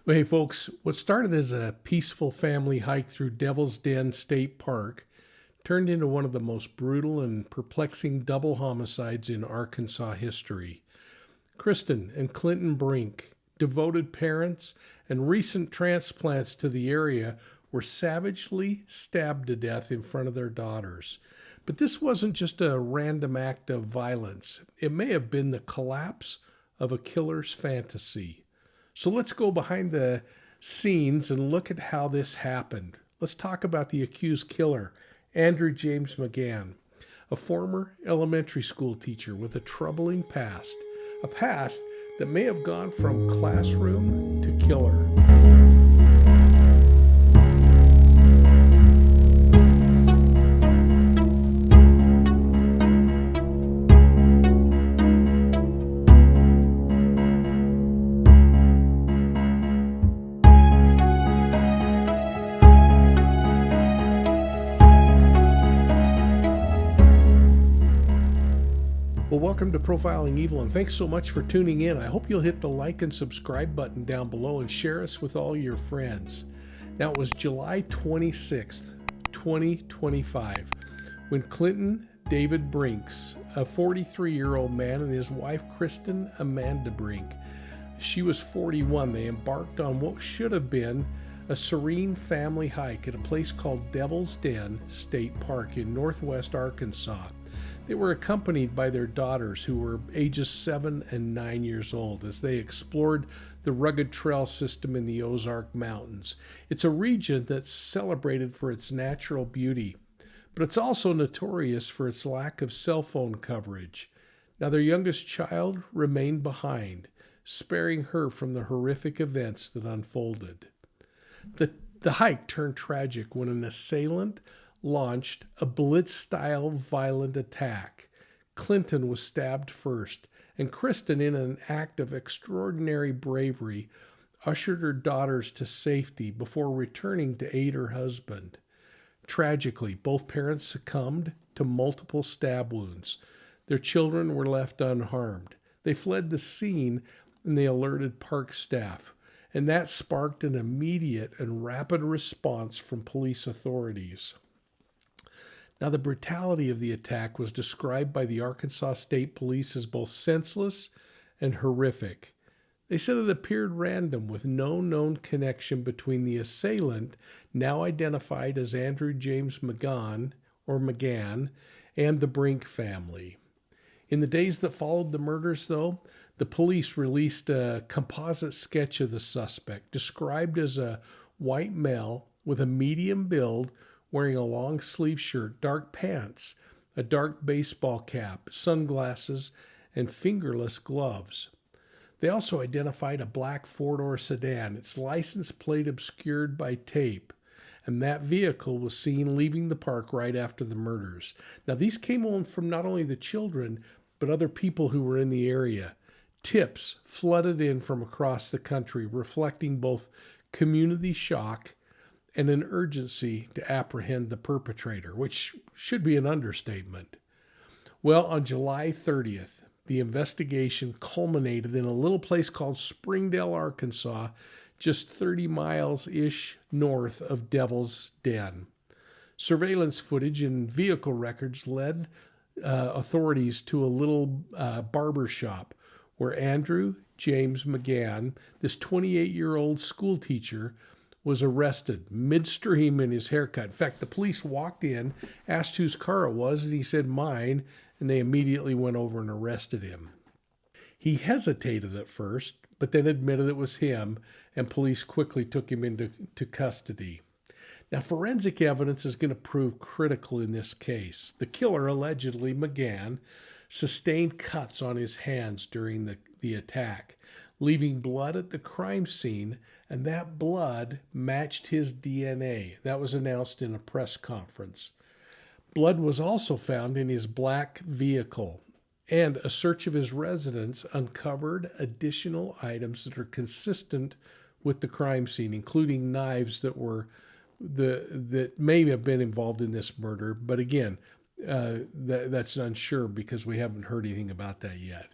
Well, hey, folks, what started as a peaceful family hike through Devil's Den State Park turned into one of the most brutal and perplexing double homicides in Arkansas history. Cristen and Clinton Brink, devoted parents and recent transplants to the area, were savagely stabbed to death in front of their daughters. But this wasn't just a random act of violence. It may have been the collapse of a killer's fantasy. So let's go behind the scenes and look at how this happened. Let's talk about the accused killer, Andrew James McGann, a former elementary school teacher with a troubling past, a past that may have gone from classroom to killer. Well, welcome to Profiling Evil, and thanks so much for tuning in. I hope you'll hit the like and subscribe button down below and share us with all your friends. Now, it was July 26th, 2025, when Clinton David Brinks, a 43-year-old man, and his wife, Cristen Amanda Brink, she was 41, they embarked on what should have been a serene family hike at a place called Devil's Den State Park in northwest Arkansas. They were accompanied by their daughters, who were ages 7 and 9 years old, as they explored the rugged trail system in the Ozark Mountains. It's a region that's celebrated for its natural beauty, but it's also notorious for its lack of cell phone coverage. Now, their youngest child remained behind, sparing her from the horrific events that unfolded. The hike turned tragic when an assailant launched a blitz-style violent attack. Clinton was stabbed first, and Cristen, in an act of extraordinary bravery, ushered her daughters to safety before returning to aid her husband. Tragically, both parents succumbed to multiple stab wounds. Their children were left unharmed. They fled the scene and they alerted park staff, and that sparked an immediate and rapid response from police authorities. Now, the brutality of the attack was described by the Arkansas State Police as both senseless and horrific. They said it appeared random, with no known connection between the assailant, now identified as Andrew James McGann, and the Brink family. In the days that followed the murders, though, the police released a composite sketch of the suspect, described as a white male with a medium build, wearing a long-sleeve shirt, dark pants, a dark baseball cap, sunglasses, and fingerless gloves. They also identified a black four-door sedan, its license plate obscured by tape, and that vehicle was seen leaving the park right after the murders. Now, these came on from not only the children, but other people who were in the area. Tips flooded in from across the country, reflecting both community shock and an urgency to apprehend the perpetrator, which should be an understatement. Well, on July 30th, the investigation culminated in a little place called Springdale, Arkansas, just 30 miles-ish north of Devil's Den. Surveillance footage and vehicle records led authorities to a little barber shop where Andrew James McGann, this 28-year-old school teacher, was arrested midstream in his haircut. In fact, the police walked in, asked whose car it was, and he said mine, and they immediately went over and arrested him. He hesitated at first, but then admitted it was him, and police quickly took him into custody. Now, forensic evidence is going to prove critical in this case. The killer, allegedly McGann, sustained cuts on his hands during the attack, leaving blood at the crime scene, and that blood matched his DNA. That was announced in a press conference. Blood was also found in his black vehicle, and a search of his residence uncovered additional items that are consistent with the crime scene, including knives that may have been involved in this murder. But again, that's unsure because we haven't heard anything about that yet.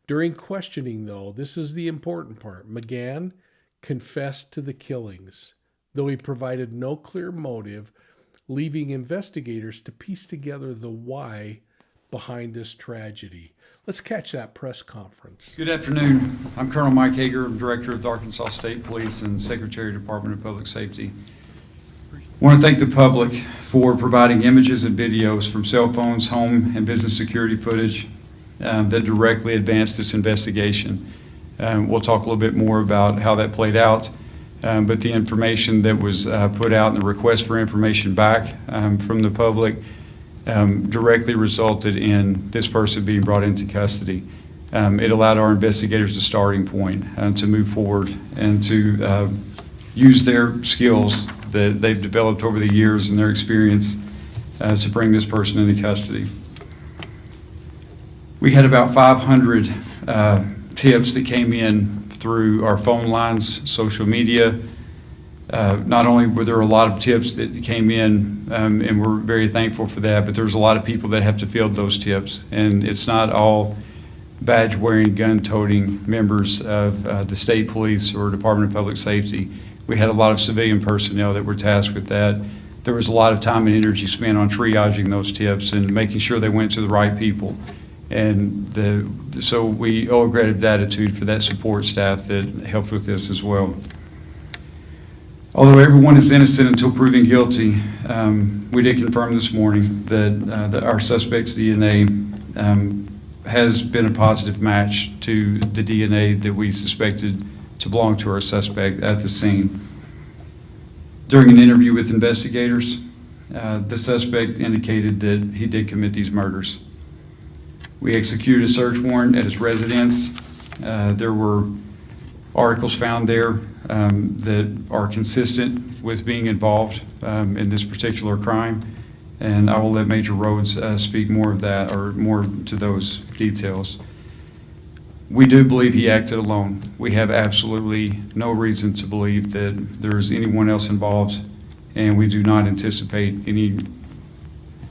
During questioning, though, this is the important part. McGann confessed to the killings, though he provided no clear motive, leaving investigators to piece together the why behind this tragedy. Let's catch that press conference. Good afternoon. I'm Colonel Mike Hager. I'm Director of the Arkansas State Police and Secretary of the Department of Public Safety. I want to thank the public for providing images and videos from cell phones, home, and business security footage that directly advanced this investigation. We'll talk a little bit more about how that played out, but the information that was put out and the request for information back from the public directly resulted in this person being brought into custody. It allowed our investigators a starting point to move forward and to use their skills that they've developed over the years and their experience to bring this person into custody. We had about 500 tips that came in through our phone lines, social media. Not only were there a lot of tips that came in, and we're very thankful for that, but there's a lot of people that have to field those tips. And it's not all badge-wearing, gun-toting members of the state police or Department of Public Safety. We had a lot of civilian personnel that were tasked with that. There was a lot of time and energy spent on triaging those tips and making sure they went to the right people. And so we owe a great gratitude for that support staff that helped with this as well. Although everyone is innocent until proven guilty, we did confirm this morning that our suspect's DNA has been a positive match to the DNA that we suspected to belong to our suspect at the scene. During an interview with investigators, the suspect indicated that he did commit these murders. We executed a search warrant at his residence. There were articles found there that are consistent with being involved in this particular crime, and I will let Major Rhodes speak more of that or more to those details. We do believe he acted alone. We have absolutely no reason to believe that there is anyone else involved, and we do not anticipate any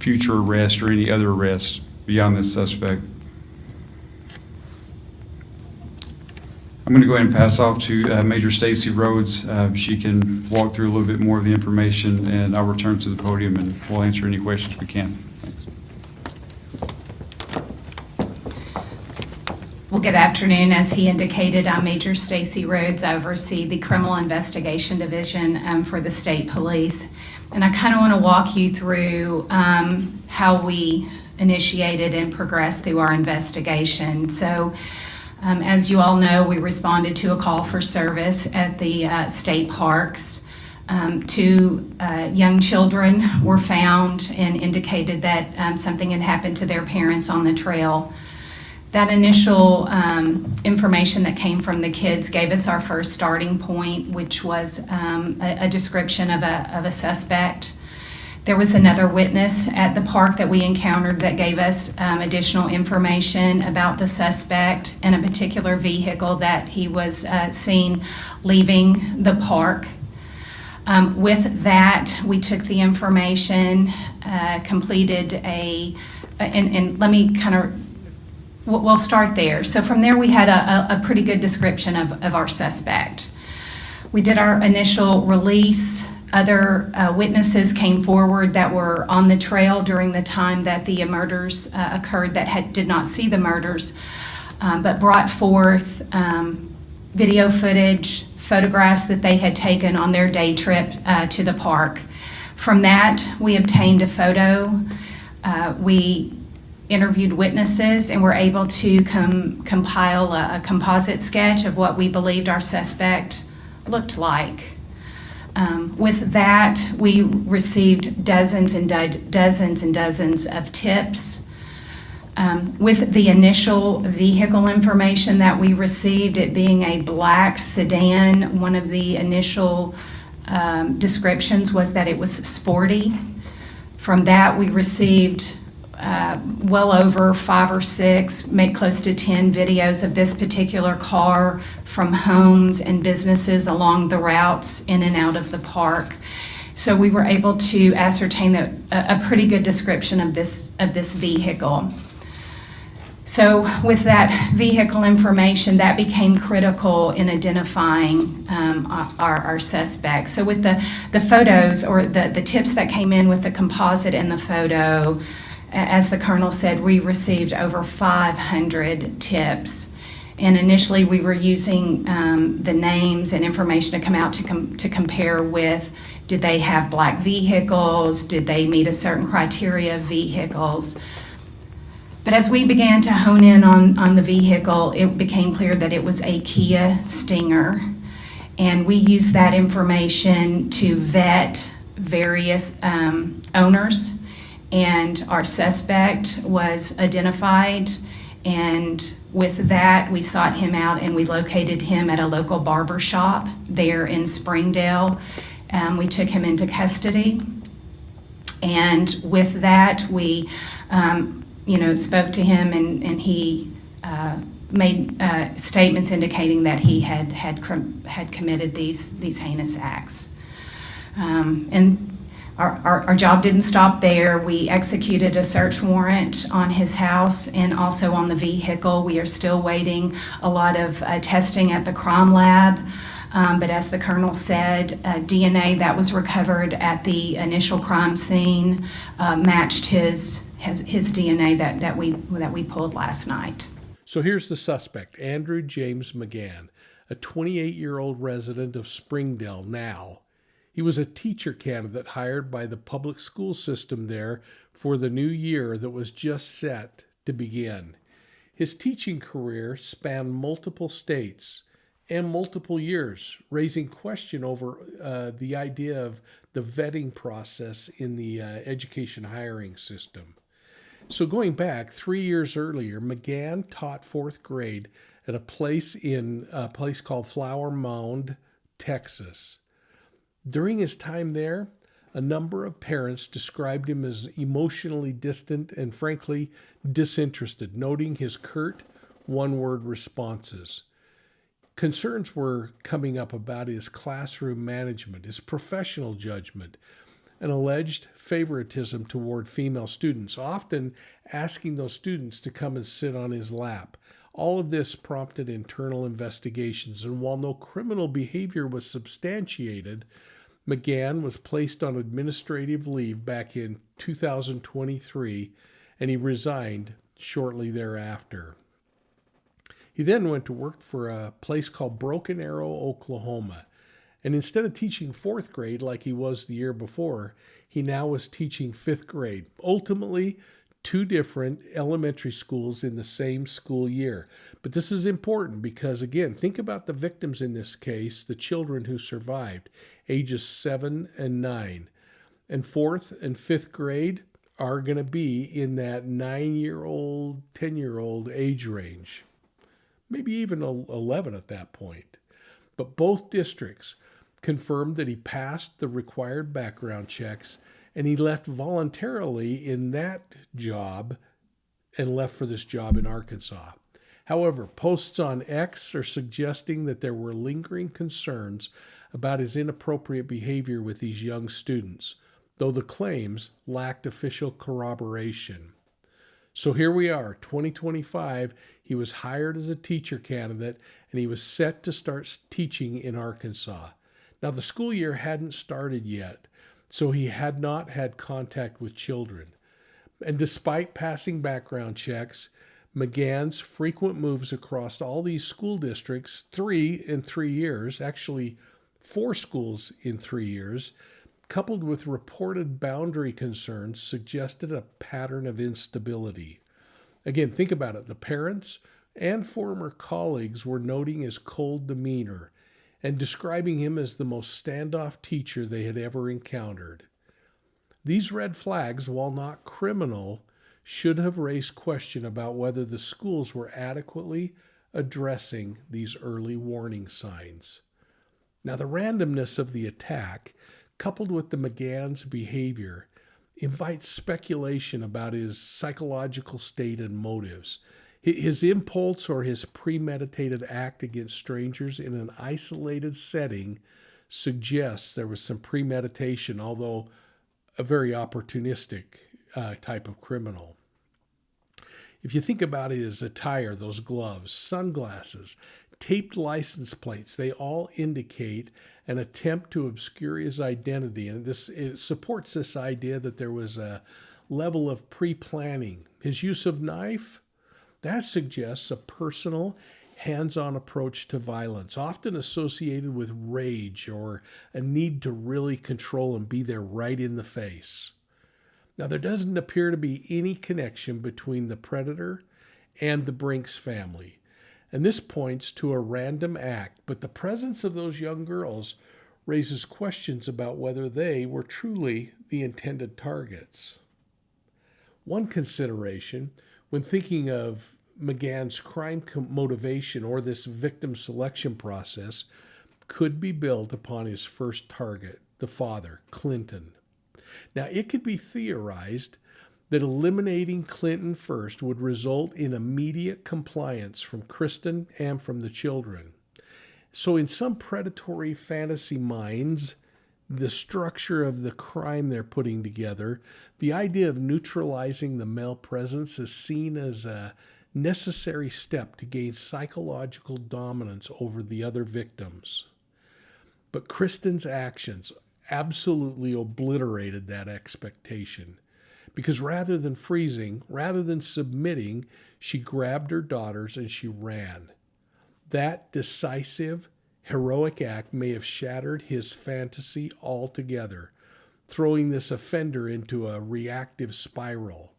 future arrest or any other arrest beyond this suspect. I'm going to go ahead and pass off to Major Stacy Rhodes. She can walk through a little bit more of the information, and I'll return to the podium and we'll answer any questions we can. Thanks. Well, good afternoon. As he indicated, I'm Major Stacy Rhodes. I oversee the Criminal Investigation Division for the State Police. And I kind of want to walk you through how we initiated and progressed through our investigation. So, as you all know, we responded to a call for service at the state parks. Two young children were found and indicated that something had happened to their parents on the trail. That initial information that came from the kids gave us our first starting point, which was a description of a suspect. There was another witness at the park that we encountered that gave us additional information about the suspect and a particular vehicle that he was seen leaving the park. With that, we took the information, completed and let me kind of, we'll start there. So from there, we had a pretty good description of our suspect. We did our initial release. Other witnesses came forward that were on the trail during the time that the murders occurred that did not see the murders, but brought forth video footage, photographs that they had taken on their day trip to the park. From that, we obtained a photo. We interviewed witnesses and were able to compile a composite sketch of what we believed our suspect looked like. With that, we received dozens and dozens of tips. With the initial vehicle information that we received, it being a black sedan, one of the initial descriptions was that it was sporty. From that, we received well over 5 or 6, maybe close to 10 videos of this particular car from homes and businesses along the routes in and out of the park. So we were able to ascertain that a pretty good description of this vehicle. So with that vehicle information, that became critical in identifying our suspect. So with the photos or the tips that came in with the composite and the photo, as the colonel said, we received over 500 tips. And initially we were using the names and information to come out to compare with, did they have black vehicles? Did they meet a certain criteria of vehicles? But as we began to hone in on the vehicle, it became clear that it was a Kia Stinger. And we used that information to vet various owners. And our suspect was identified. And with that, we sought him out and we located him at a local barber shop there in Springdale. We took him into custody. And with that, we spoke to him, and he made statements indicating that he had committed these heinous acts. And our job didn't stop there. We executed a search warrant on his house and also on the vehicle. We are still waiting a lot of testing at the crime lab. But as the colonel said, DNA that was recovered at the initial crime scene matched his DNA that we pulled last night. So here's the suspect, Andrew James McGann, a 28-year-old resident of Springdale now. He was a teacher candidate hired by the public school system there for the new year that was just set to begin. His teaching career spanned multiple states and multiple years, raising question over the idea of the vetting process in the education hiring system. So going back 3 years earlier, McGann taught fourth grade at a place called Flower Mound, Texas. During his time there, a number of parents described him as emotionally distant and frankly disinterested, noting his curt one-word responses. Concerns were coming up about his classroom management, his professional judgment, and alleged favoritism toward female students, often asking those students to come and sit on his lap. All of this prompted internal investigations, and while no criminal behavior was substantiated, McGann was placed on administrative leave back in 2023, and he resigned shortly thereafter. He then went to work for a place called Broken Arrow, Oklahoma. And instead of teaching fourth grade like he was the year before, he now was teaching fifth grade. Ultimately, 2 different elementary schools in the same school year. But this is important because, again, think about the victims in this case, the children who survived, ages 7 and 9. And fourth and fifth grade are going to be in that 9-year-old, 10-year-old age range. Maybe even 11 at that point. But both districts confirmed that he passed the required background checks, and he left voluntarily in that job and left for this job in Arkansas. However, posts on X are suggesting that there were lingering concerns about his inappropriate behavior with these young students, though the claims lacked official corroboration. So here we are, 2025. He was hired as a teacher candidate, and he was set to start teaching in Arkansas. Now, the school year hadn't started yet, so he had not had contact with children. And despite passing background checks, McGann's frequent moves across all these school districts, 3 in 3 years, actually 4 schools in 3 years, coupled with reported boundary concerns, suggested a pattern of instability. Again, think about it. The parents and former colleagues were noting his cold demeanor and describing him as the most standoff teacher they had ever encountered. These red flags, while not criminal, should have raised question about whether the schools were adequately addressing these early warning signs. Now, the randomness of the attack, coupled with the McGann's behavior, invites speculation about his psychological state and motives. His impulse or his premeditated act against strangers in an isolated setting suggests there was some premeditation, although a very opportunistic type of criminal. If you think about his attire, those gloves, sunglasses, taped license plates, they all indicate an attempt to obscure his identity. And it supports this idea that there was a level of pre-planning. His use of knife, that suggests a personal, hands-on approach to violence, often associated with rage or a need to really control and be there right in the face. Now, there doesn't appear to be any connection between the predator and the Brinks family, and this points to a random act, but the presence of those young girls raises questions about whether they were truly the intended targets. One consideration when thinking of McGann's crime motivation or this victim selection process could be built upon his first target, the father, Clinton. Now, it could be theorized that eliminating Clinton first would result in immediate compliance from Cristen and from the children. So in some predatory fantasy minds, the structure of the crime they're putting together, the idea of neutralizing the male presence is seen as a necessary step to gain psychological dominance over the other victims. But Kristen's actions absolutely obliterated that expectation, because rather than freezing, rather than submitting, she grabbed her daughters and she ran. That decisive, heroic act may have shattered his fantasy altogether, throwing this offender into a reactive spiral.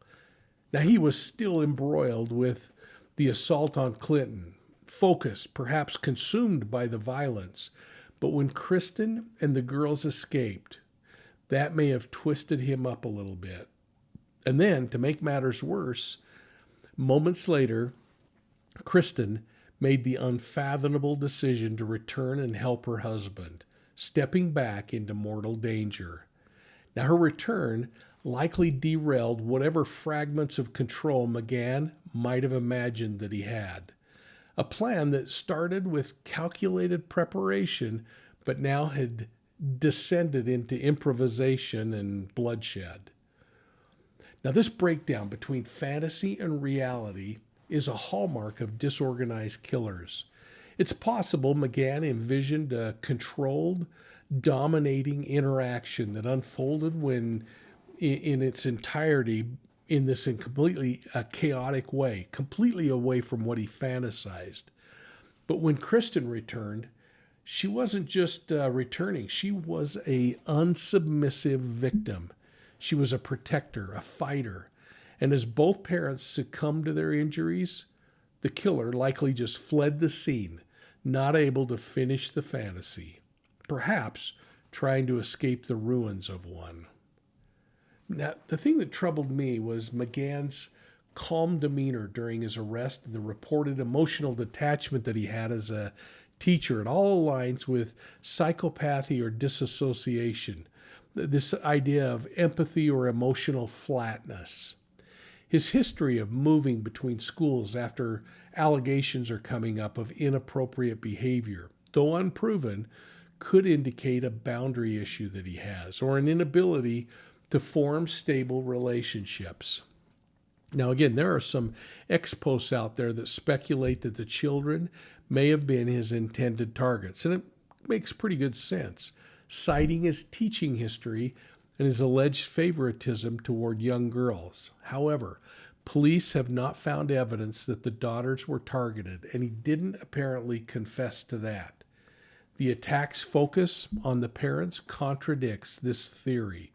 Now, he was still embroiled with the assault on Clinton, focused, perhaps consumed by the violence. But when Cristen and the girls escaped, that may have twisted him up a little bit. And then, to make matters worse, moments later, Cristen made the unfathomable decision to return and help her husband, stepping back into mortal danger. Now, her return likely derailed whatever fragments of control McGann might have imagined that he had. A plan that started with calculated preparation, but now had descended into improvisation and bloodshed. Now, this breakdown between fantasy and reality is a hallmark of disorganized killers. It's possible McGann envisioned a controlled, dominating interaction that unfolded when, in its entirety, in this completely chaotic way, completely away from what he fantasized. But when Cristen returned, she wasn't just returning. She was an unsubmissive victim. She was a protector, a fighter. And as both parents succumbed to their injuries, the killer likely just fled the scene, not able to finish the fantasy, perhaps trying to escape the ruins of one. Now, the thing that troubled me was McGann's calm demeanor during his arrest and the reported emotional detachment that he had as a teacher. It all aligns with psychopathy or disassociation, this idea of empathy or emotional flatness. His history of moving between schools after allegations are coming up of inappropriate behavior, though unproven, could indicate a boundary issue that he has or an inability to form stable relationships. Now, again, there are some ex-posts out there that speculate that the children may have been his intended targets, and it makes pretty good sense, citing his teaching history and his alleged favoritism toward young girls. However, police have not found evidence that the daughters were targeted, and he didn't apparently confess to that. The attack's focus on the parents contradicts this theory,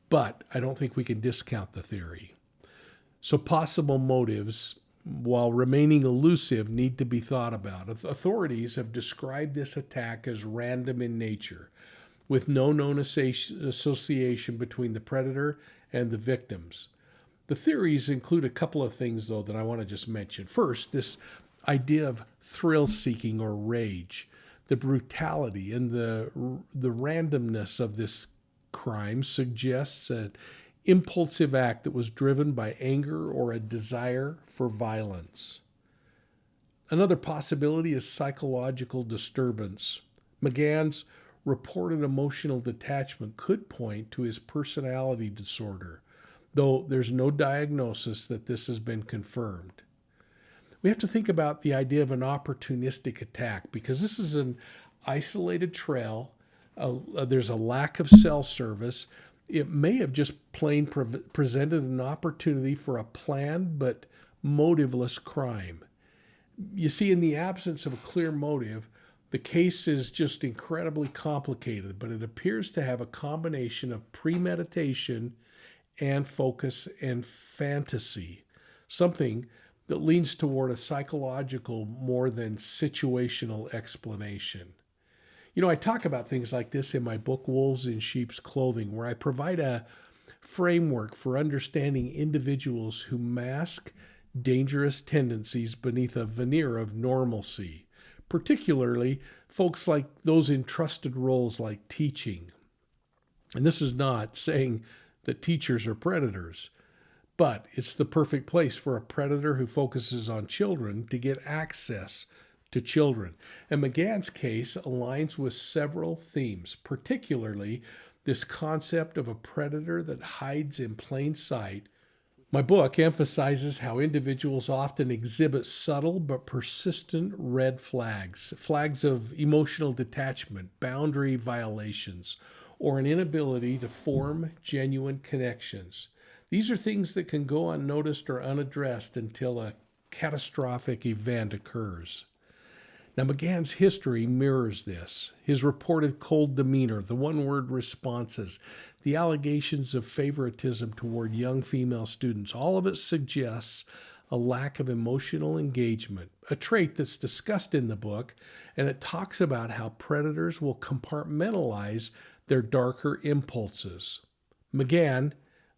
but I don't think we can discount the theory. So possible motives, while remaining elusive, need to be thought about. Authorities have described this attack as random in nature, with no known association between the predator and the victims. The theories include a couple of things, though, that I want to just mention. First, this idea of thrill-seeking or rage, the brutality and the randomness of this crime suggests an impulsive act that was driven by anger or a desire for violence. Another possibility is psychological disturbance. McGann's reported emotional detachment could point to his personality disorder, though there's no diagnosis that this has been confirmed. We have to think about the idea of an opportunistic attack because this is an isolated trail. There's a lack of cell service. It may have just plain presented an opportunity for a planned but motiveless crime. You see, in the absence of a clear motive, the case is just incredibly complicated, but it appears to have a combination of premeditation and focus and fantasy, something that leans toward a psychological more than situational explanation. I talk about things like this in my book, Wolves in Sheep's Clothing, where I provide a framework for understanding individuals who mask dangerous tendencies beneath a veneer of normalcy, particularly folks like those in trusted roles like teaching. And this is not saying that teachers are predators, but it's the perfect place for a predator who focuses on children to get access to children. And McGann's case aligns with several themes, particularly this concept of a predator that hides in plain sight. My book emphasizes how individuals often exhibit subtle but persistent red flags, flags of emotional detachment, boundary violations, or an inability to form genuine connections. These are things that can go unnoticed or unaddressed until a catastrophic event occurs. Now, McGann's history mirrors this. His reported cold demeanor, the one-word responses, the allegations of favoritism toward young female students, all of it suggests a lack of emotional engagement, a trait that's discussed in the book, and it talks about how predators will compartmentalize their darker impulses. McGann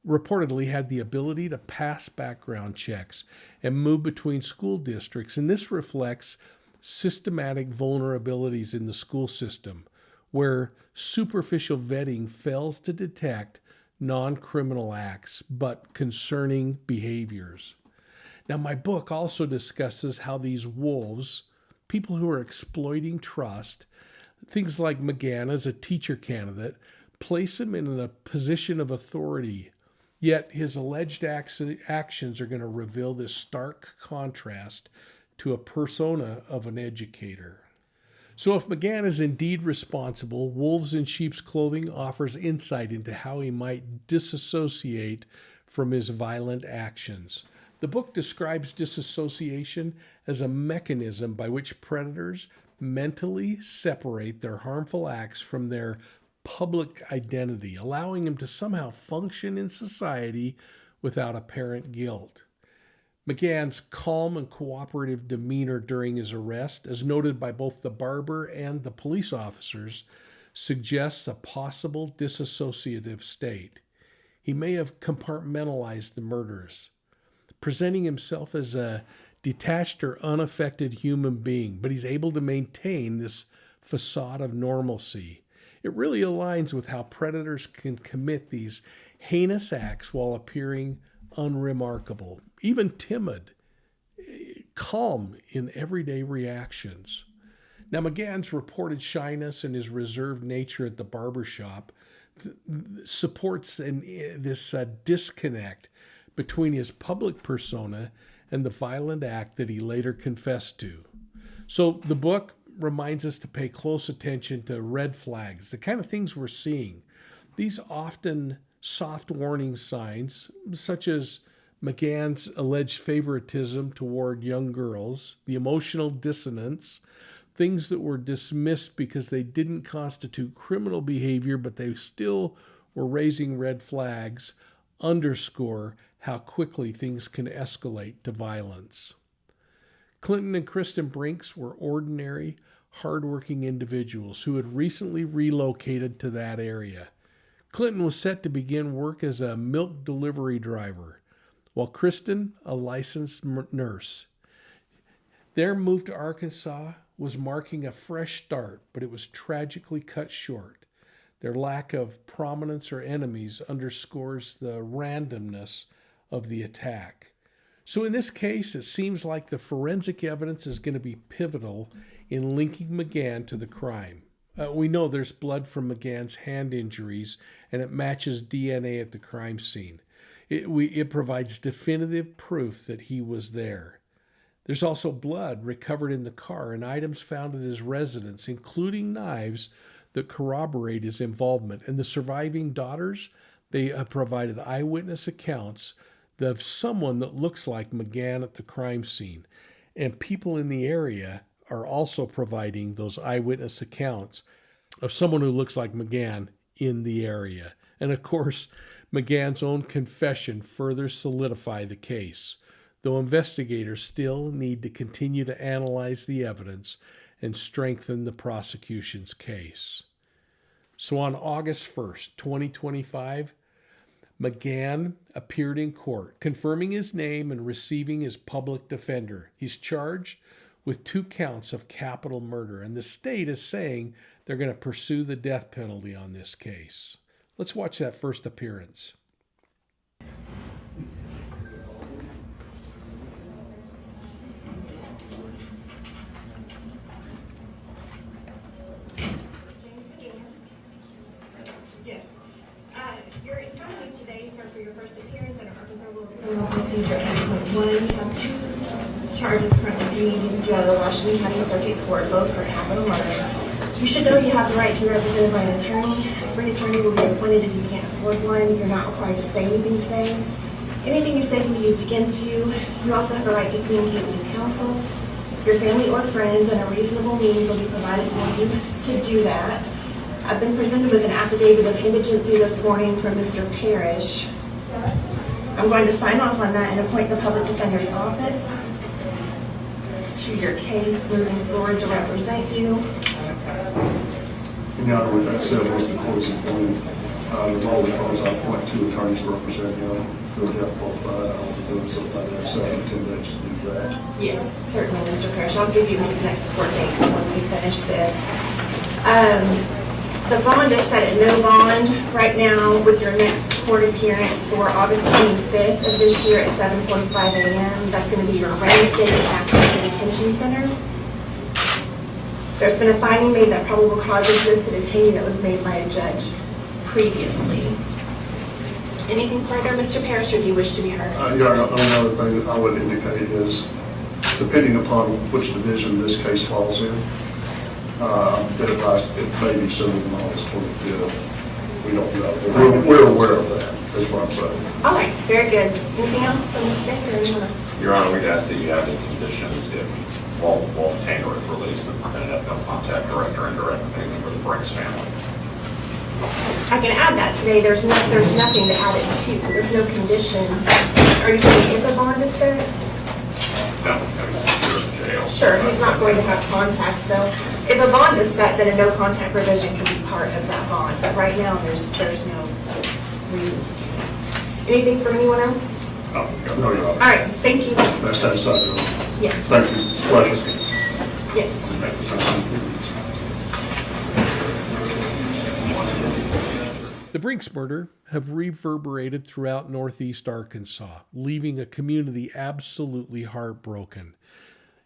reportedly had the ability to pass background checks and move between school districts, and this reflects systematic vulnerabilities in the school system where superficial vetting fails to detect non-criminal acts but concerning behaviors. Now, my book also discusses how these wolves, people who are exploiting trust, things like McGann as a teacher candidate, place him in a position of authority. Yet his alleged actions are going to reveal this stark contrast to a persona of an educator. So if McGann is indeed responsible, Wolves in Sheep's Clothing offers insight into how he might disassociate from his violent actions. The book describes disassociation as a mechanism by which predators mentally separate their harmful acts from their public identity, allowing them to somehow function in society without apparent guilt. McGann's calm and cooperative demeanor during his arrest, as noted by both the barber and the police officers, suggests a possible dissociative state. He may have compartmentalized the murders, presenting himself as a detached or unaffected human being, but he's able to maintain this facade of normalcy. It really aligns with how predators can commit these heinous acts while appearing unremarkable, even timid, calm in everyday reactions. Now, McGann's reported shyness and his reserved nature at the barbershop supports this disconnect between his public persona and the violent act that he later confessed to. So the book reminds us to pay close attention to red flags, the kind of things we're seeing. These often soft warning signs, such as McGann's alleged favoritism toward young girls, the emotional dissonance, things that were dismissed because they didn't constitute criminal behavior, but they still were raising red flags, underscore how quickly things can escalate to violence. Clinton and Cristen Brinks were ordinary, hardworking individuals who had recently relocated to that area. Clinton was set to begin work as a milk delivery driver, while Cristen, a licensed nurse. Their move to Arkansas was marking a fresh start, but it was tragically cut short. Their lack of prominence or enemies underscores the randomness of the attack. So in this case, it seems like the forensic evidence is going to be pivotal in linking McGann to the crime. We know there's blood from McGann's hand injuries, and it matches DNA at the crime scene. It provides definitive proof that he was there. There's also blood recovered in the car and items found at his residence, including knives that corroborate his involvement. And the surviving daughters, they have provided eyewitness accounts of someone that looks like McGann at the crime scene. And people in the area are also providing those eyewitness accounts of someone who looks like McGann in the area. And of course, McGann's own confession further solidify the case, though investigators still need to continue to analyze the evidence and strengthen the prosecution's case. So on August 1st, 2025, McGann appeared in court, confirming his name and receiving his public defender. He's charged with 2 counts of capital murder, and the state is saying they're going to pursue the death penalty on this case. Let's watch that first appearance. Yes. You're in front of me today, sir, for your first appearance under Arkansas Rule of Criminal Procedure 8.1. You have 2 charges currently pending against you out of the Washington County Circuit Court, both for capital murder. You should know you have the right to be represented by an attorney. A free attorney will be appointed if you can't afford one. You're not required to say anything today. Anything you say can be used against you. You also have a right to communicate with your counsel. Your family or friends, and a reasonable means will be provided for you to do that. I've been presented with an affidavit of indigency this morning from Mr. Parrish. I'm going to sign off on that and appoint the public defender's office to your case moving forward to represent you. In honor with that said, once the court is appointed, the law requires I appoint 2 attorneys to represent him who are death qualified. I will be doing something like that, 7 to 10 days to do that. Yes, certainly, Mr. Parrish. I'll give you his next court date when we finish this. The bond is set at no bond right now with your next court appearance for August 25th of this year at 7:45 a.m. That's going to be your arraignment date at the detention center. There's been a finding made that probable cause exists at a detainee that was made by a judge previously. Anything further, Mr. Parrish, or do you wish to be heard? Your Honor, the only other thing that I would indicate is, depending upon which division this case falls in, been advised it may be sooner than August 25th. We don't know. We're aware of that, is what I'm saying. All right, very good. Anything else from the state or anyone else? Your Honor, we'd ask that you have the conditions if while detained or if released, the permitted no contact direct or indirect payment for the Brinks family. I can add that today. There's nothing to add it to. There's no condition. Are you saying if a bond is set? No, you're in jail. Sure, he's not going to have contact though. If a bond is set, then a no contact provision can be part of that bond. But right now, there's no reason to do that. Anything from anyone else? No, No, Your Honor. All right, thank you. Best to decide. Yes. Thank you. It's a pleasure. Yes. The Brinks murder have reverberated throughout Northeast Arkansas, leaving a community absolutely heartbroken.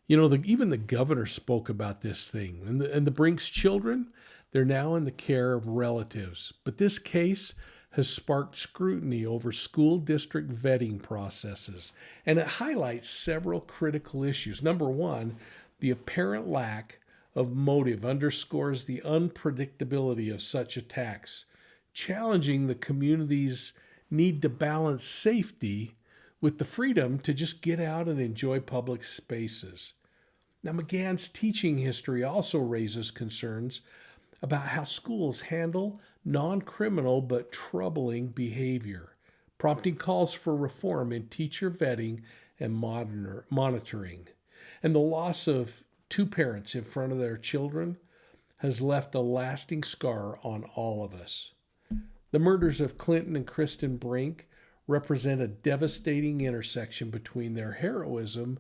You know, even the governor spoke about this thing. And the Brinks children, they're now in the care of relatives. But this case has sparked scrutiny over school district vetting processes, and it highlights several critical issues. Number one, the apparent lack of motive underscores the unpredictability of such attacks, challenging the community's need to balance safety with the freedom to just get out and enjoy public spaces. Now, McGann's teaching history also raises concerns about how schools handle non-criminal but troubling behavior, prompting calls for reform in teacher vetting and monitoring. And the loss of 2 parents in front of their children has left a lasting scar on all of us. The murders of Clinton and Cristen Brink represent a devastating intersection between their heroism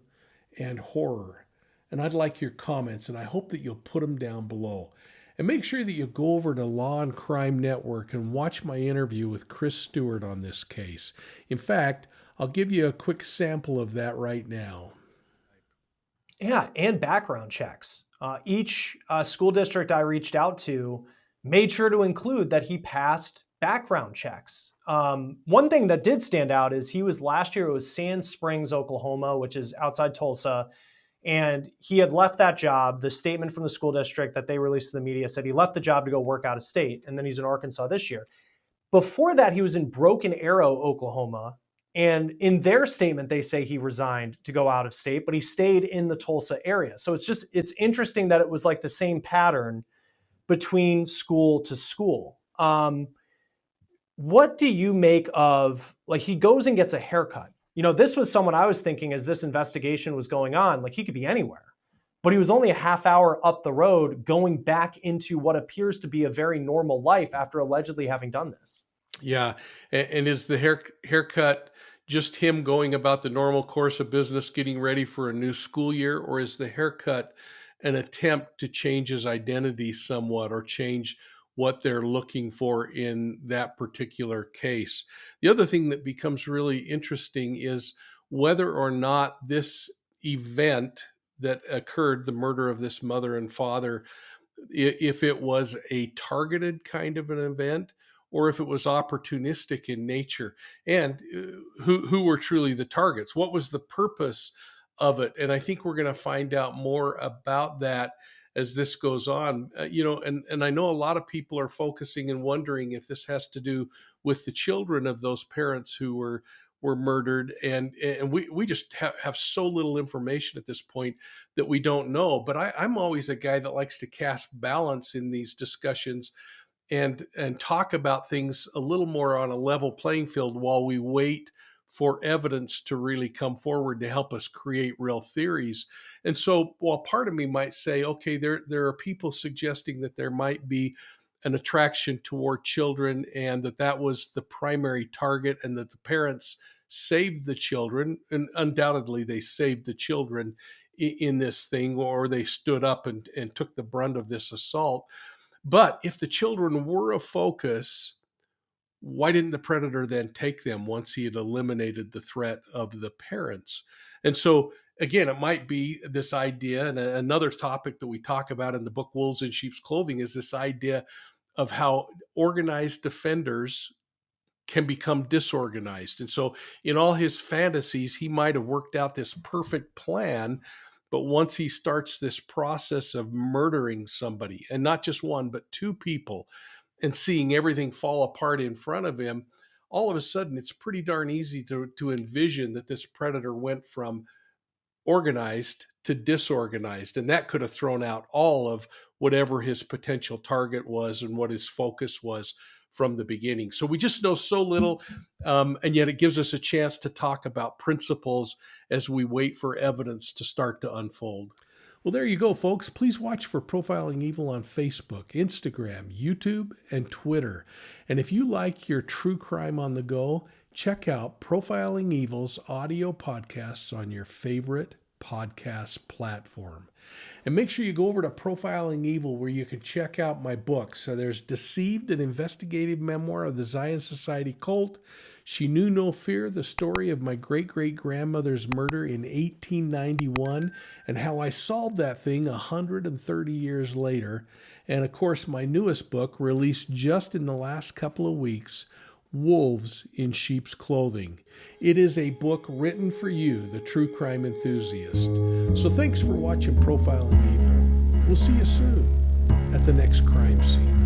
and horror. And I'd like your comments, and I hope that you'll put them down below. And make sure that you go over to Law and Crime Network and watch my interview with Chris Stewart on this case. In fact, I'll give you a quick sample of that right now. Yeah, and background checks. Each school district I reached out to made sure to include that he passed background checks. One thing that did stand out is last year, it was Sand Springs, Oklahoma, which is outside Tulsa. And he had left that job. The statement from the school district that they released to the media said he left the job to go work out of state. And then he's in Arkansas this year. Before that, he was in Broken Arrow, Oklahoma. And in their statement, they say he resigned to go out of state, but he stayed in the Tulsa area. So it's interesting that it was like the same pattern between school to school. What do you make of, like, he goes and gets a haircut? This was someone I was thinking as this investigation was going on, like he could be anywhere, but he was only a half hour up the road going back into what appears to be a very normal life after allegedly having done this. Yeah. And is the haircut just him going about the normal course of business, getting ready for a new school year? Or is the haircut an attempt to change his identity somewhat or change what they're looking for in that particular case? The other thing that becomes really interesting is whether or not this event that occurred, the murder of this mother and father, if it was a targeted kind of an event or if it was opportunistic in nature, and who were truly the targets. What was the purpose of it? And I think we're going to find out more about that as this goes on, and I know a lot of people are focusing and wondering if this has to do with the children of those parents who were murdered. And we just have so little information at this point that we don't know. But I'm always a guy that likes to cast balance in these discussions and talk about things a little more on a level playing field while we wait for evidence to really come forward to help us create real theories. And so while part of me might say, okay, there are people suggesting that there might be an attraction toward children and that was the primary target and that the parents saved the children, and undoubtedly they saved the children in this thing, or they stood up and took the brunt of this assault. But if the children were a focus, why didn't the predator then take them once he had eliminated the threat of the parents? And so, again, it might be this idea, and another topic that we talk about in the book, Wolves in Sheep's Clothing, is this idea of how organized defenders can become disorganized. And so in all his fantasies, he might have worked out this perfect plan, but once he starts this process of murdering somebody, and not just one, but two people, and seeing everything fall apart in front of him, all of a sudden it's pretty darn easy to envision that this predator went from organized to disorganized. And that could have thrown out all of whatever his potential target was and what his focus was from the beginning. So we just know so little, and yet it gives us a chance to talk about principles as we wait for evidence to start to unfold. Well, there you go, folks. Please watch for Profiling Evil on Facebook, Instagram, YouTube, and Twitter. And if you like your true crime on the go, check out Profiling Evil's audio podcasts on your favorite podcast platform. And make sure you go over to Profiling Evil, where you can check out my books. So there's Deceived, an investigative memoir of the Zion Society cult. She Knew No Fear, the story of my great-great-grandmother's murder in 1891 and how I solved that thing 130 years later. And of course, my newest book, released just in the last couple of weeks, Wolves in Sheep's Clothing. It is a book written for you, the true crime enthusiast. So thanks for watching Profiling Evil. We'll see you soon at the next crime scene.